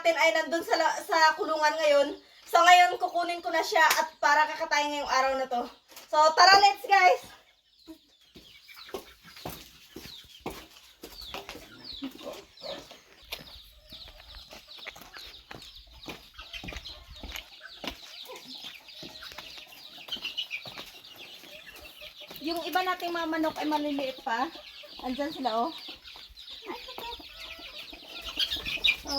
natin ay nandun sa kulungan ngayon. So ngayon kukunin ko na siya at para kakatayin ngayong araw na to. So tara, let's guys! Yung iba nating mga manok ay maliliit pa. Andyan sila, oh. So,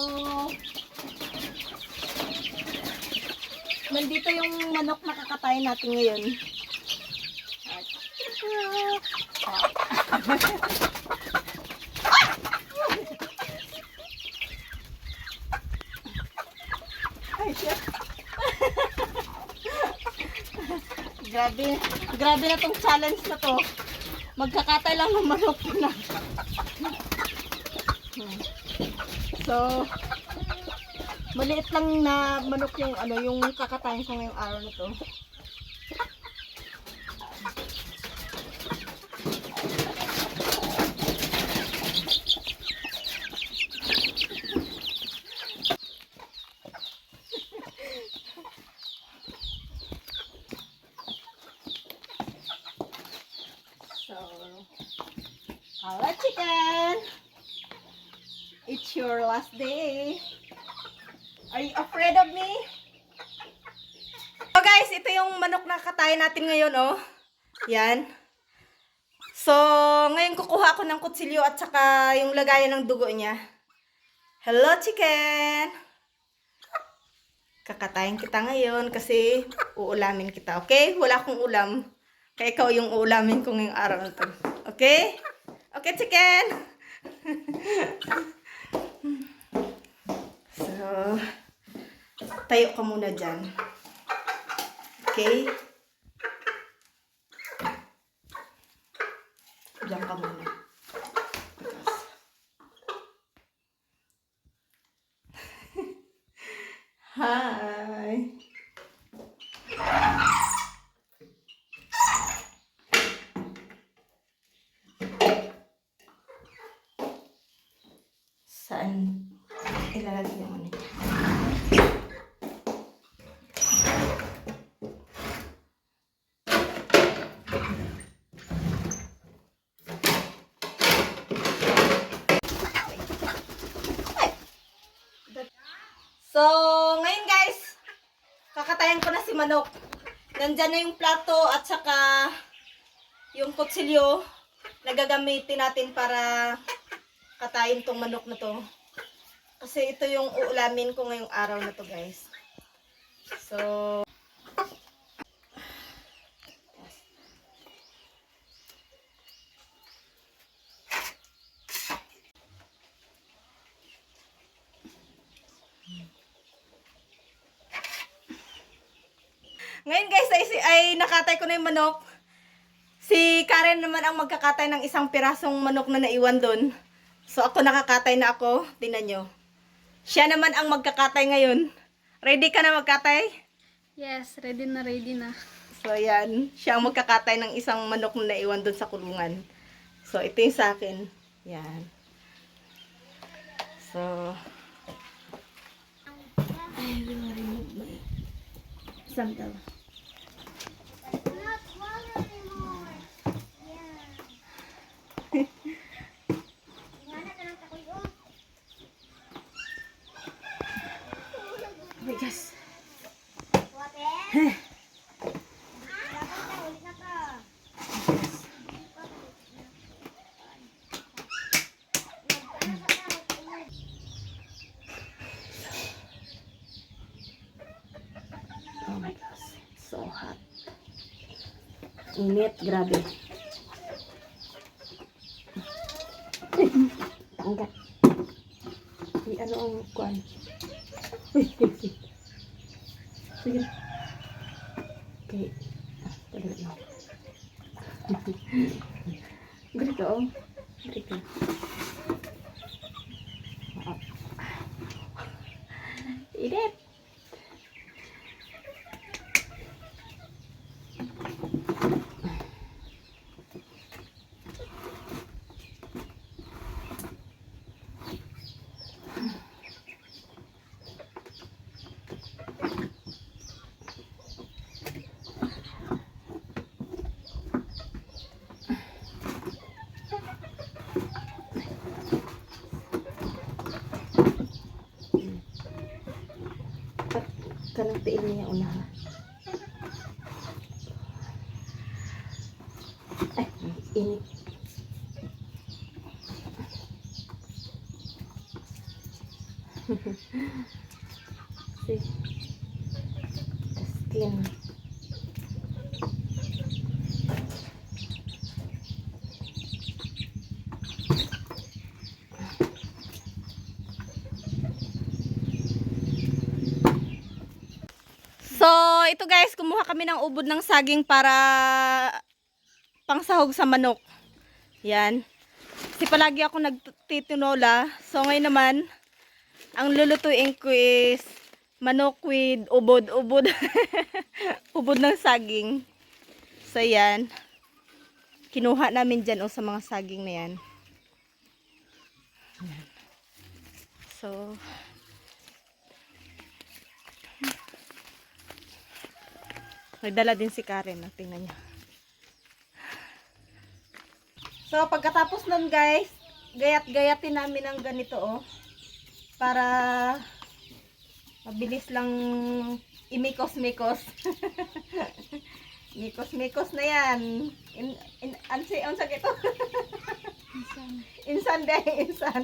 nandito yung manok na kakatayin natin ngayon. Grabe na tong challenge na to. Magkakatay lang ng manok na. So, maliit lang na manok yung yung kakatayin ko ngayong araw na to. Hello chicken! It's your last day. Are you afraid of me? So guys, ito yung manok na katayin natin ngayon, oh. Yan. So, ngayon kukuha ako ng kutsilyo at saka yung lagayan ng dugo niya. Hello chicken! Kakatayin kita ngayon kasi uulamin kita, okay? Wala akong ulam. Kaya ikaw yung uulamin ko ngayong araw na to. Okay? Okay, chicken! So, tayo ka muna dyan. Okay? Diyan ka muna. Hi! Saan ilalagay naman ito? So, ngayon guys, kakatayan ko na si manok. Nandyan na yung plato at saka yung kutsilyo na gagamitin natin para katayin tong manok na to. Kasi ito yung uulamin ko ngayong araw na to, guys. So, ngayon guys, ay nakatay ko na yung manok. Si Karen naman ang magkakatay ng isang pirasong manok na naiwan doon. So ako nakakatay na ako. Tingnan nyo. Siya naman ang magkakatay ngayon. Ready ka na magkatay? Yes, ready na, ready na. So yan. Siya ang magkakatay ng isang manok na naiwan doon sa kulungan. So ito yung sa akin. Yan. So. I will remove my sandal. Oh yes. Oh my gosh, so hot. Init, grabe. Angkat. Uy, ano ang kuan? Uy, sige. Sige. Okay. Tagal na. Ganito, oh. Ganito. Init. Hatiin niya unahan. Ay, init. See? The skin. So, ito guys, kumuha kami ng ubod ng saging para pangsahog sa manok. Yan. Kasi palagi ako nagtitinola. So, ngayon naman, ang lulutuin ko is manok with ubod. Ubod ng saging. So, yan. Kinuha namin dyan sa mga saging na yan. Yan. So, nagdala din si Karen. Tingnan niyo. So, pagkatapos nun guys, gayat-gayatin namin ng ganito para mabilis lang imikos-mikos. Mikos-mikos na yan. Ang sakit ito. Insan dahil insan.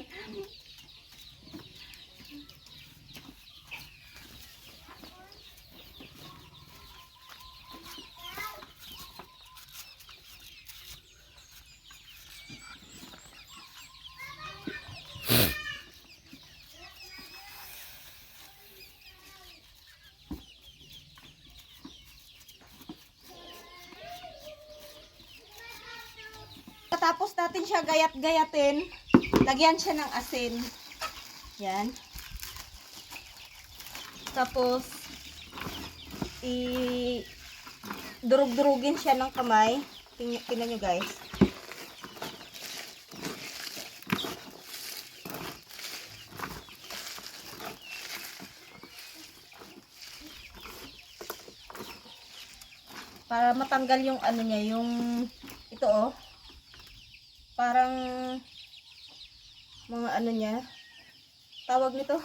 Tapos natin siya gayat-gayatin, lagyan siya ng asin. Yan. Tapos durug-durugin siya ng kamay. Tingnan nyo guys. Para matanggal yung ano niya, yung ito parang mga ano niya, tawag nito.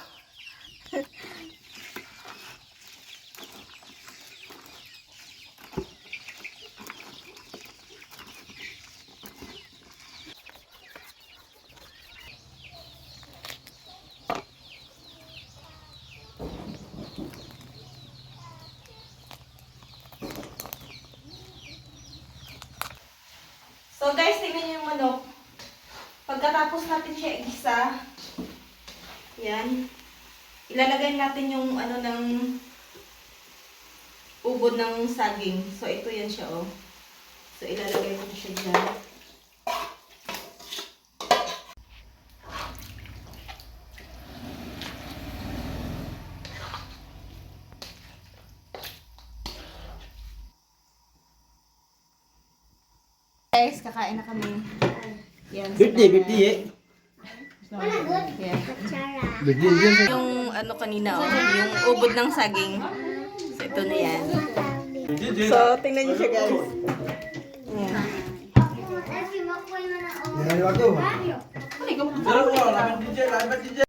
So guys, tingnan niyo yung manok. Pagkatapos natin siya igisa, yan, ilalagay natin yung ano ng ubod ng saging. So ito yan siya So ilalagay ko siya dyan. Guys, kakain na kami. Yan. Birthday eh. Yan. Birthday yan. Yung ano kanina, yung ubod ng saging. So, ito na yan. So, tingnan niyo siya guys. Yan. Yan, wag ko.